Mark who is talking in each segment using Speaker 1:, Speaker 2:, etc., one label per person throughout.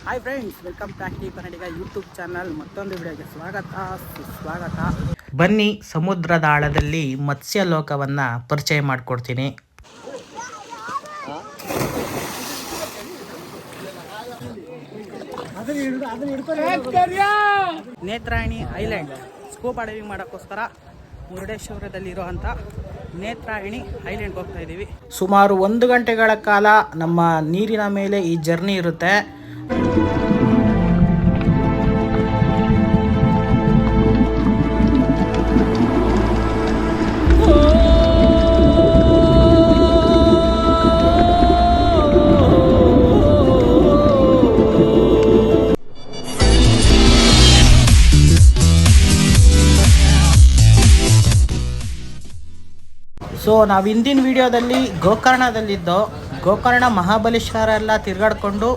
Speaker 1: Hi friends, welcome back to Kannadiga YouTube channel. ಮತ್ತೊಂದು ವಿಡಿಯೋಗೆ ಸುಸ್ವಾಗತ.
Speaker 2: ಬನ್ನಿ, ಸಮುದ್ರದ ಆಳದಲ್ಲಿ ಮತ್ಸ್ಯ ಲೋಕವನ್ನು ಪರಿಚಯ ಮಾಡಿಕೊಡ್ತೀನಿ.
Speaker 1: ನೇತ್ರಾಯಣಿ ಐಲ್ಯಾಂಡ್ ಸ್ಕೂಬಾ ಡೈವಿಂಗ್ ಮಾಡೋಕ್ಕೋಸ್ಕರ ಮುರುಡೇಶ್ವರದಲ್ಲಿರುವಂಥ ನೇತ್ರಾಯಣಿ ಐಲ್ಯಾಂಡ್ಗೆ ಹೋಗ್ತಾ ಇದ್ದೀವಿ.
Speaker 2: ಸುಮಾರು 1 ಗಂಟೆಗಳ ಕಾಲ ನಮ್ಮ ನೀರಿನ ಮೇಲೆ ಈ ಜರ್ನಿ ಇರುತ್ತೆ. ಸೊ ನಾವು ಹಿಂದಿನ ವಿಡಿಯೋದಲ್ಲಿ ಗೋಕರ್ಣ ಮಹಾಬಲೇಶ್ವರ ಎಲ್ಲ ತಿರುಗಾಡ್ಕೊಂಡು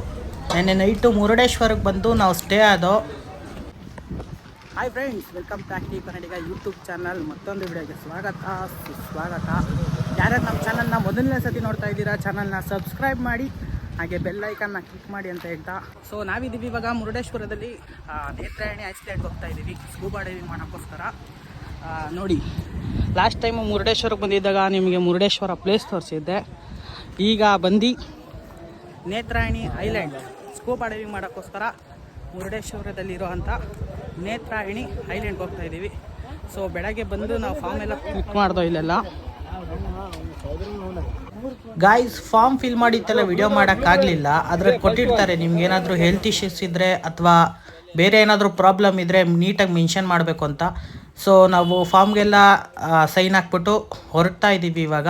Speaker 2: ನೆನ್ನೆ ನೈಟು ಮುರುಡೇಶ್ವರಕ್ಕೆ ಬಂದು ನಾವು ಸ್ಟೇ ಆದೋ.
Speaker 1: Hi friends, welcome back to Kannadiga YouTube channel. ಮತ್ತೊಂದು ವಿಡಿಯೋಗೆ ಸುಸ್ವಾಗತ. ಯಾರ್ಯಾರು ನಮ್ಮ ಚಾನಲ್ನ ಮೊದಲನೇ ಸತಿ ನೋಡ್ತಾ ಇದ್ದೀರಾ, ಚಾನಲ್ನ ಸಬ್ಸ್ಕ್ರೈಬ್ ಮಾಡಿ, ಹಾಗೆ ಬೆಲ್ ಐಕನ್ನ ಕ್ಲಿಕ್ ಮಾಡಿ ಅಂತ ಹೇಳ್ತಾ. ಸೊ ನಾವಿದ್ದೀವಿ ಇವಾಗ ಮುರುಡೇಶ್ವರದಲ್ಲಿ ನೇತ್ರಾಯಣಿ ಐಲ್ಯಾಂಡ್ಗೆ ಹೋಗ್ತಾ ಇದ್ದೀವಿ ಸ್ಕೂಬಾ ಡೈವಿಂಗ್ ಮಾಡೋಕ್ಕೋಸ್ಕರ. ನೋಡಿ, ಲಾಸ್ಟ್ ಟೈಮು ಮುರುಡೇಶ್ವರಕ್ಕೆ ಬಂದಿದ್ದಾಗ ನಿಮಗೆ ಮುರುಡೇಶ್ವರ ಪ್ಲೇಸ್ ತೋರಿಸಿದ್ದೆ. ಈಗ ಬಂದು ನೇತ್ರಾಯಣಿ ಐಲ್ಯಾಂಡ್ ಸ್ಕೂಬಾ ಡೈವಿಂಗ್ ಮಾಡೋಕ್ಕೋಸ್ಕರ ಮುರುಡೇಶ್ವರದಲ್ಲಿರುವಂಥ ನೇತ್ರಾಯಣಿ ಐಲ್ಯಾಂಡ್ಗೆ ಹೋಗ್ತಾ ಇದ್ದೀವಿ. ಸೊ ಬೆಳಗ್ಗೆ ಬಂದು ನಾವು ಫಾರ್ಮ್ ಎಲ್ಲ ಕ್ಲಿಕ್ ಮಾಡ್ದೋ ಇಲ್ಲೆಲ್ಲ.
Speaker 2: ಗಾಯ್ಸ್, ಫಾರ್ಮ್ ಫಿಲ್ ಮಾಡಿತ್ತೆಲ್ಲ ವಿಡಿಯೋ ಮಾಡೋಕ್ಕಾಗಲಿಲ್ಲ. ಅದ್ರಲ್ಲಿ ಕೊಟ್ಟಿರ್ತಾರೆ ನಿಮ್ಗೆ ಏನಾದರೂ ಹೆಲ್ತ್ ಇಶ್ಯೂಸ್ ಇದ್ದರೆ ಅಥವಾ ಬೇರೆ ಏನಾದರೂ ಪ್ರಾಬ್ಲಮ್ ಇದ್ದರೆ ನೀಟಾಗಿ ಮೆನ್ಷನ್ ಮಾಡಬೇಕು ಅಂತ. ಸೊ ನಾವು ಫಾರ್ಮ್ಗೆಲ್ಲ ಸೈನ್ ಹಾಕ್ಬಿಟ್ಟು ಹೊರಡ್ತಾ ಇದ್ದೀವಿ ಇವಾಗ.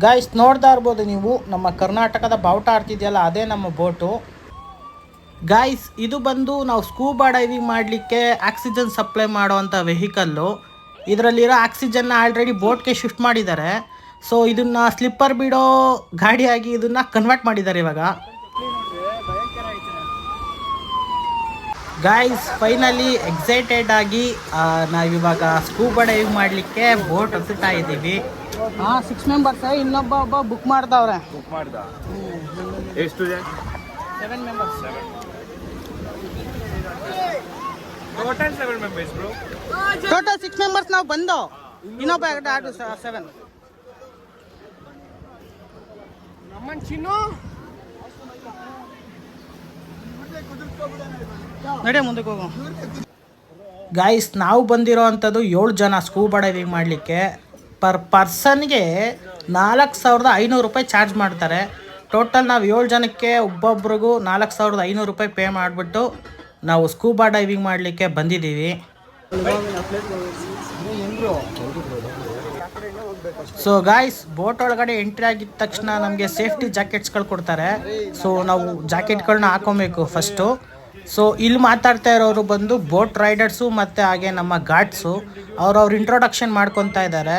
Speaker 2: ಗಾಯ್ಸ್, ನೋಡ್ತಾ ಇರ್ಬೋದು ನೀವು, ನಮ್ಮ ಕರ್ನಾಟಕದ ಬಾವುಟ ಆಡ್ತಿದೆಯಲ್ಲ, ಅದೇ ನಮ್ಮ ಬೋಟು. ಗಾಯ್ಸ್, ಇದು ಬಂದು ನಾವು ಸ್ಕೂಬಾ ಡೈವಿಂಗ್ ಮಾಡಲಿಕ್ಕೆ ಆಕ್ಸಿಜನ್ ಸಪ್ಲೈ ಮಾಡೋವಂಥ ವೆಹಿಕಲ್ಲು. ಇದರಲ್ಲಿರೋ ಆಕ್ಸಿಜನ್ನ ಆಲ್ರೆಡಿ ಬೋಟ್ಗೆ ಶಿಫ್ಟ್ ಮಾಡಿದ್ದಾರೆ. ಸೊ ಇದನ್ನು ಸ್ಲಿಪ್ಪರ್ ಬಿಡೋ ಗಾಡಿಯಾಗಿ ಇದನ್ನು ಕನ್ವರ್ಟ್ ಮಾಡಿದ್ದಾರೆ ಇವಾಗ. ಗಾಯ್ಸ್, ಫೈನಲಿ ಎಕ್ಸೈಟೆಡ್ ಆಗಿ ನಾವಿವಾಗ ಸ್ಕೂಬಾ ಡೈವಿಂಗ್ ಮಾಡಲಿಕ್ಕೆ ಬೋಟ್ ಹತ್ತುತ್ತಾ ಇದ್ದೀವಿ.
Speaker 1: 6 ಮೆಂಬರ್ಸ್, ಇನ್ನೊಬ್ಬ ಬುಕ್ ಮಾಡ್ದವ್ರೆ.
Speaker 3: ಎಷ್ಟು ಜನ?
Speaker 1: 7 members.
Speaker 3: Total 7 members bro.
Speaker 1: Total 6 members ನಾವು ಬಂದು, ಇನ್ನೊಬ್ಬ 7. ನಮ್ಮನ್ ಚಿನ್ನು ನಡೆ ಮುಂದಕ್ಕೆ ಹೋಗು.
Speaker 2: ಗಾಯ್ಸ್, ನಾವು ಬಂದಿರೋ ಅಂಥದ್ದು 7 ಜನ ಸ್ಕೂಬಾ ಡೈವಿಂಗ್ ಮಾಡಲಿಕ್ಕೆ. ಪರ್ ಪರ್ಸನ್ಗೆ 4,500 ರೂಪಾಯಿ ಚಾರ್ಜ್ ಮಾಡ್ತಾರೆ. ಟೋಟಲ್ ನಾವು 7 ಜನಕ್ಕೆ ಒಬ್ಬೊಬ್ರಿಗೂ 4,500 ರೂಪಾಯಿ ಪೇ ಮಾಡಿಬಿಟ್ಟು ನಾವು ಸ್ಕೂಬಾ ಡೈವಿಂಗ್ ಮಾಡಲಿಕ್ಕೆ ಬಂದಿದ್ದೀವಿ. ಸೊ ಗಾಯ್ಸ್, ಬೋಟ್ ಒಳಗಡೆ ಎಂಟ್ರಿ ಆಗಿದ ತಕ್ಷಣ ನಮಗೆ ಸೇಫ್ಟಿ ಜಾಕೆಟ್ಸ್ಗಳು ಕೊಡ್ತಾರೆ. ಸೊ ನಾವು ಜಾಕೆಟ್ಗಳನ್ನ ಹಾಕೊಬೇಕು ಫಸ್ಟು. ಸೊ ಇಲ್ಲಿ ಮಾತಾಡ್ತಾ ಇರೋರು ಬಂದು ಬೋಟ್ ರೈಡರ್ಸು ಮತ್ತು ಹಾಗೆ ನಮ್ಮ ಗಾರ್ಡ್ಸು. ಅವ್ರ ಇಂಟ್ರೊಡಕ್ಷನ್ ಮಾಡ್ಕೊತಾ ಇದ್ದಾರೆ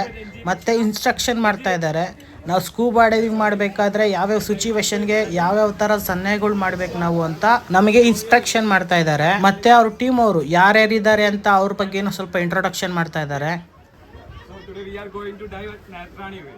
Speaker 2: ಮತ್ತು ಇನ್ಸ್ಟ್ರಕ್ಷನ್ ಮಾಡ್ತಾ ಇದ್ದಾರೆ. ನಾವು ಸ್ಕೂಬಾ ಡೈವಿಂಗ್ ಮಾಡಬೇಕಾದ್ರೆ ಯಾವ್ಯಾವ ಸಿಚುವೇಶನ್ಗೆ ಯಾವ್ಯಾವ ಥರ ಸನ್ನೆಗಳು ಮಾಡ್ಬೇಕು ನಾವು ಅಂತ ನಮಗೆ ಇನ್ಸ್ಟ್ರಕ್ಷನ್ ಮಾಡ್ತಾ ಇದ್ದಾರೆ. ಮತ್ತು ಅವ್ರ ಟೀಮ್ ಅವರು ಯಾರ್ಯಾರಿದ್ದಾರೆ ಅಂತ ಅವ್ರ ಬಗ್ಗೆನೂ ಸ್ವಲ್ಪ ಇಂಟ್ರೊಡಕ್ಷನ್ ಮಾಡ್ತಾ ಇದ್ದಾರೆ.
Speaker 3: We are going to dive at ನೇತ್ರಾಯಣಿ way.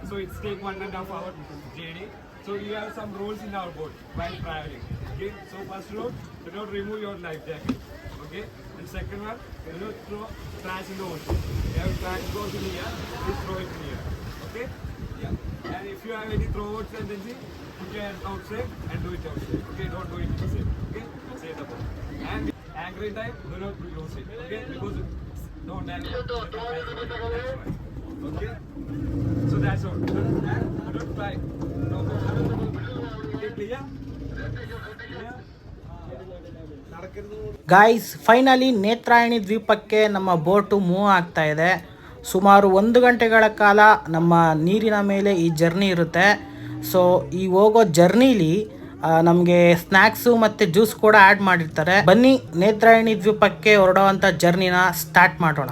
Speaker 3: So it's take 1.5 hour journey. So you have some rules in our boat while traveling. Okay. So first rule, do not remove your life jacket. Okay. And second one, do not throw trash in the ocean. You have trash goes in here, please throw it in here. Okay. Yeah. And if you have any throwouts tendency, put your hand outside and do it outside. Okay. Don't do it inside. Okay. Save the boat. And anchoring time, do not lose it. Okay. Because don't anchor. Okay, so that's all. Don't try. No. Okay, clear?
Speaker 2: Guys, finally Netrani ದ್ವೀಪಕ್ಕೆ ನಮ್ಮ boat move ಆಗ್ತಾ ಇದೆ. ಸುಮಾರು 1 ಗಂಟೆಗಳ ಕಾಲ ನಮ್ಮ ನೀರಿನ ಮೇಲೆ ಈ ಜರ್ನಿ ಇರುತ್ತೆ. ಸೊ ಈ ಹೋಗೋ ಜರ್ನಿಲಿ ನಮಗೆ ಸ್ನ್ಯಾಕ್ಸು ಮತ್ತು ಜ್ಯೂಸ್ ಕೂಡ ಆ್ಯಡ್ ಮಾಡಿರ್ತಾರೆ. ಬನ್ನಿ, ನೇತ್ರಾಯಣಿ ದ್ವೀಪಕ್ಕೆ ಹೊರಡುವಂಥ ಜರ್ನಿನ ಸ್ಟಾರ್ಟ್ ಮಾಡೋಣ.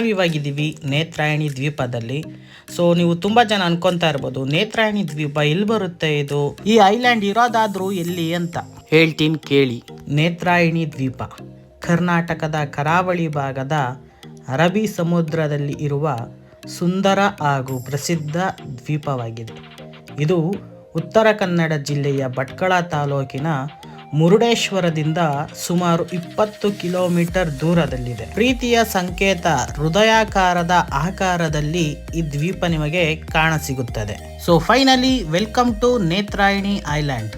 Speaker 2: ನಾವಿವಾಗಿದ್ದೀವಿ ನೇತ್ರಾಯಣಿ ದ್ವೀಪದಲ್ಲಿ. ಸೊ ನೀವು ತುಂಬ ಜನ ಅನ್ಕೊತಾ ಇರ್ಬೋದು, ನೇತ್ರಾಯಣಿ ದ್ವೀಪ ಎಲ್ಲಿ ಬರುತ್ತೆ ಇದು, ಈ ಐಲ್ಯಾಂಡ್ ಇರೋದಾದ್ರೂ ಎಲ್ಲಿ ಅಂತ ಹೇಳ್ತೀನಿ ಕೇಳಿ. ನೇತ್ರಾಯಣಿ ದ್ವೀಪ ಕರ್ನಾಟಕದ ಕರಾವಳಿ ಭಾಗದ ಅರಬ್ಬಿ ಸಮುದ್ರದಲ್ಲಿ ಇರುವ ಸುಂದರ ಹಾಗೂ ಪ್ರಸಿದ್ಧ ದ್ವೀಪವಾಗಿದೆ. ಇದು ಉತ್ತರ ಕನ್ನಡ ಜಿಲ್ಲೆಯ ಭಟ್ಕಳ ತಾಲೂಕಿನ ಮುರುಡೇಶ್ವರದಿಂದ ಸುಮಾರು 20 ಕಿಲೋಮೀಟರ್ ದೂರದಲ್ಲಿದೆ. ಪ್ರೀತಿಯ ಸಂಕೇತ ಹೃದಯಾಕಾರದ ಆಕಾರದಲ್ಲಿ ಈ ದ್ವೀಪ ನಿಮಗೆ ಕಾಣಸಿಗುತ್ತದೆ. So finally welcome to Netrani island.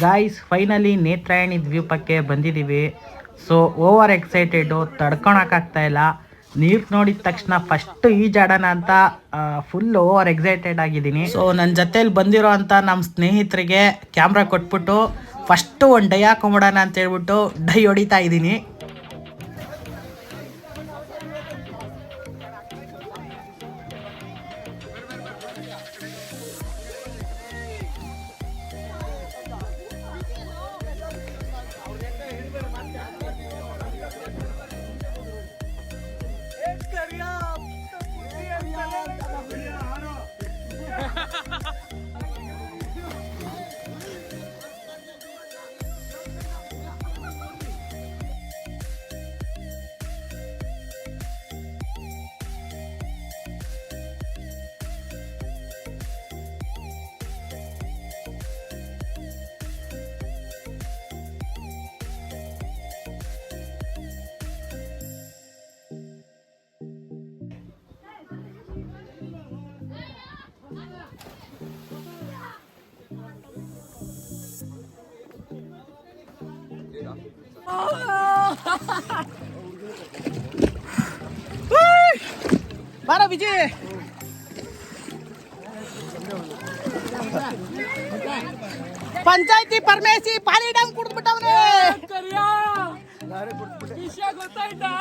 Speaker 2: Guys, finally Netrani ದ್ವೀಪಕ್ಕೆ ಬಂದಿದ್ದೀವಿ. ಸೊ ಓವರ್ ಎಕ್ಸೈಟೆಡು, ತಡ್ಕೊಳಕ್ಕಾಗ್ತಾ ಇಲ್ಲ. ನೀರು ನೋಡಿದ ತಕ್ಷಣ ಫಸ್ಟ್ ಈಜಾಡೋಣ ಅಂತ ಫುಲ್ ಓವರ್ ಎಕ್ಸೈಟೆಡ್ ಆಗಿದ್ದೀನಿ. ಸೊ ನನ್ನ ಜೊತೆಲಿ ಬಂದಿರೋ ಅಂಥ ನಮ್ಮ ಸ್ನೇಹಿತರಿಗೆ ಕ್ಯಾಮ್ರಾ ಕೊಟ್ಬಿಟ್ಟು ಫಸ್ಟು ಒಂದು ಡೈ ಹಾಕೊಂಬಿಡೋಣ ಅಂತ ಹೇಳ್ಬಿಟ್ಟು ಡೈ ಹೊಡಿತಾ ಇದ್ದೀನಿ. ಬಾರ ವಿಜಯ್, ಪಂಚಾಯತಿ ಪರಮೇಶಿ ಪಾಲಿ ಡ್ಯಾಮ್ ಕುಡಿದ್ಬಿಟ್ಟವ್ರೆ. ವಿಷಯ ಗೊತ್ತಾಯ್ತಾ?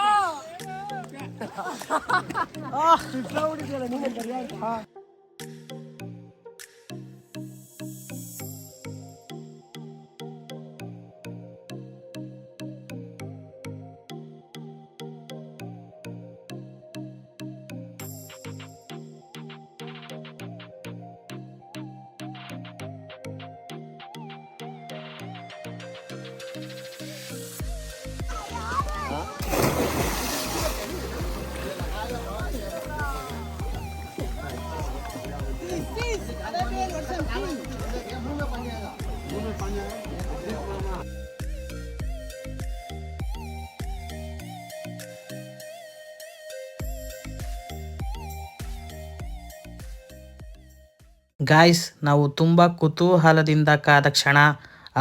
Speaker 2: ಗಾಯ್ಸ್, ನಾವು ತುಂಬ ಕುತೂಹಲದಿಂದ ಕಾದ ಕ್ಷಣ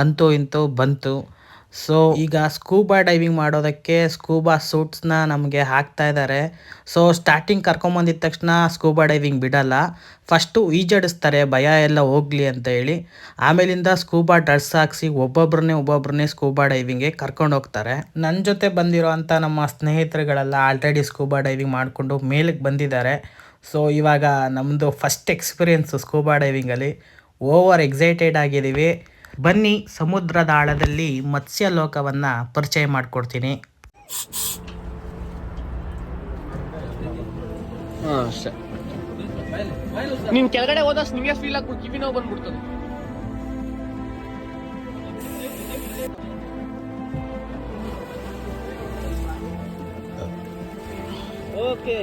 Speaker 2: ಅಂತೂ ಇಂತೂ ಬಂತು. ಸೊ ಈಗ ಸ್ಕೂಬಾ ಡೈವಿಂಗ್ ಮಾಡೋದಕ್ಕೆ ಸ್ಕೂಬಾ ಸೂಟ್ಸ್ನ ನಮಗೆ ಹಾಕ್ತಾ ಇದ್ದಾರೆ. ಸೊ ಸ್ಟಾರ್ಟಿಂಗ್ ಕರ್ಕೊಂಬಂದಿದ ತಕ್ಷಣ ಸ್ಕೂಬಾ ಡೈವಿಂಗ್ ಬಿಡಲ್ಲ, ಫಸ್ಟು ಈಜಡಿಸ್ತಾರೆ ಭಯ ಎಲ್ಲ ಹೋಗಲಿ ಅಂತ ಹೇಳಿ. ಆಮೇಲಿಂದ ಸ್ಕೂಬಾ ಡ್ರೆಸ್ ಹಾಕ್ಸಿ ಒಬ್ಬೊಬ್ಬರನ್ನೇ ಸ್ಕೂಬಾ ಡೈವಿಂಗ್ಗೆ ಕರ್ಕೊಂಡು ಹೋಗ್ತಾರೆ. ನನ್ನ ಜೊತೆ ಬಂದಿರೋ ಅಂಥ ನಮ್ಮ ಸ್ನೇಹಿತರುಗಳೆಲ್ಲ ಆಲ್ರೆಡಿ ಸ್ಕೂಬಾ ಡೈವಿಂಗ್ ಮಾಡಿಕೊಂಡು ಮೇಲಕ್ಕೆ ಬಂದಿದ್ದಾರೆ. ಸೊ ಇವಾಗ ನಮ್ಮದು ಫಸ್ಟ್ ಎಕ್ಸ್ಪೀರಿಯೆನ್ಸು ಸ್ಕೂಬಾ ಡೈವಿಂಗಲ್ಲಿ. ಓವರ್ ಎಕ್ಸೈಟೆಡ್ ಆಗಿದ್ದೀವಿ. ಬನ್ನಿ ಸಮುದ್ರದ ಆಳದಲ್ಲಿ ಮತ್ಸ್ಯ ಲೋಕವನ್ನು ಪರಿಚಯ ಮಾಡಿಕೊಡ್ತೀನಿ.
Speaker 4: ನೀನ್ ಕೆಳಗಡೆ ಹೋದಷ್ಟು ನಿಮಗೆ ಫೀಲ್ ಆಗ್ಬಿಟ್ಟು ಕಿವಿ ನೋವು ಬಂದ್ಬಿಡ್ತದೆ.
Speaker 2: ಓಕೆ,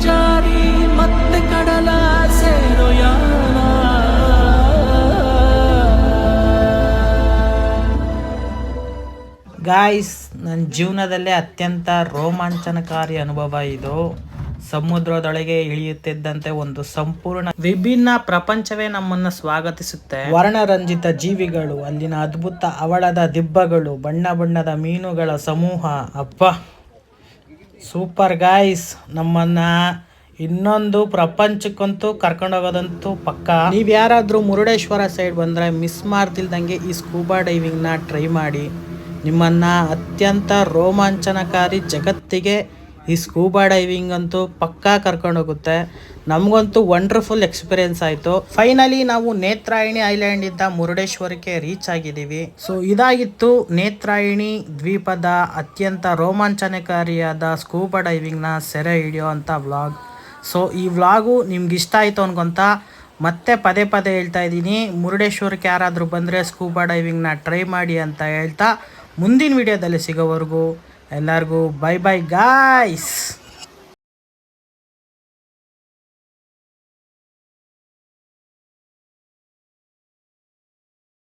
Speaker 2: ಜಾರಿ ಮತ್ತೆ ಕಡಲ ಸೇರೋ ಯಾನ. ಗಾಯ್ಸ್, ನನ್ನ ಜೀವನದಲ್ಲೇ ಅತ್ಯಂತ ರೋಮಾಂಚನಕಾರಿ ಅನುಭವ ಇದು. ಸಮುದ್ರದೊಳಗೆ ಇಳಿಯುತ್ತಿದ್ದಂತೆ ಒಂದು ಸಂಪೂರ್ಣ ವಿಭಿನ್ನ ಪ್ರಪಂಚವೇ ನಮ್ಮನ್ನು ಸ್ವಾಗತಿಸುತ್ತೆ. ವರ್ಣರಂಜಿತ ಜೀವಿಗಳು, ಅಲ್ಲಿನ ಅದ್ಭುತ ಹವಳದ ದಿಬ್ಬಗಳು, ಬಣ್ಣ ಬಣ್ಣದ ಮೀನುಗಳ ಸಮೂಹ. ಅಪ್ಪ ಸೂಪರ್ ಗಾಯ್ಸ್. ನಮ್ಮನ್ನ ಇನ್ನೊಂದು ಪ್ರಪಂಚಕ್ಕಂತೂ ಕರ್ಕೊಂಡೋಗೋದಂತೂ ಪಕ್ಕ. ನೀವು ಯಾರಾದರೂ ಮುರುಡೇಶ್ವರ ಸೈಡ್ ಬಂದರೆ ಮಿಸ್ ಮಾಡ್ತಿಲ್ದಂಗೆ ಈ ಸ್ಕೂಬಾ ಡೈವಿಂಗ್ನ ಟ್ರೈ ಮಾಡಿ. ನಿಮ್ಮನ್ನು ಅತ್ಯಂತ ರೋಮಾಂಚನಕಾರಿ ಜಗತ್ತಿಗೆ ಈ ಸ್ಕೂಬಾ ಡೈವಿಂಗ್ ಅಂತೂ ಪಕ್ಕಾ ಕರ್ಕೊಂಡೋಗುತ್ತೆ. ನಮಗಂತೂ ವಂಡರ್ಫುಲ್ ಎಕ್ಸ್ಪೀರಿಯನ್ಸ್ ಆಯಿತು. ಫೈನಲಿ ನಾವು ನೇತ್ರಾಯಣಿ ಐಲ್ಯಾಂಡಿಂದ ಮುರುಡೇಶ್ವರಕ್ಕೆ ರೀಚ್ ಆಗಿದ್ದೀವಿ. ಸೊ ಇದಾಗಿತ್ತು ನೇತ್ರಾಯಣಿ ದ್ವೀಪದ ಅತ್ಯಂತ ರೋಮಾಂಚನಕಾರಿಯಾದ ಸ್ಕೂಬಾ ಡೈವಿಂಗ್ನ ಸೆರೆ ಹಿಡಿಯೋವಂಥ ವ್ಲಾಗ್. ಸೊ ಈ ವ್ಲಾಗು ನಿಮ್ಗೆ ಇಷ್ಟ ಆಯಿತು ಅನ್ಕೊಂತ ಮತ್ತೆ ಪದೇ ಪದೇ ಹೇಳ್ತಾ ಇದ್ದೀನಿ, ಮುರುಡೇಶ್ವರಕ್ಕೆ ಯಾರಾದರೂ ಬಂದರೆ ಸ್ಕೂಬಾ ಡೈವಿಂಗ್ನ ಟ್ರೈ ಮಾಡಿ ಅಂತ ಹೇಳ್ತಾ ಮುಂದಿನ ವಿಡಿಯೋದಲ್ಲಿ ಸಿಗೋವರೆಗೂ ಎಲ್ಲರಿಗೂ ಬೈ ಬೈ ಗಾಯ್ಸ್.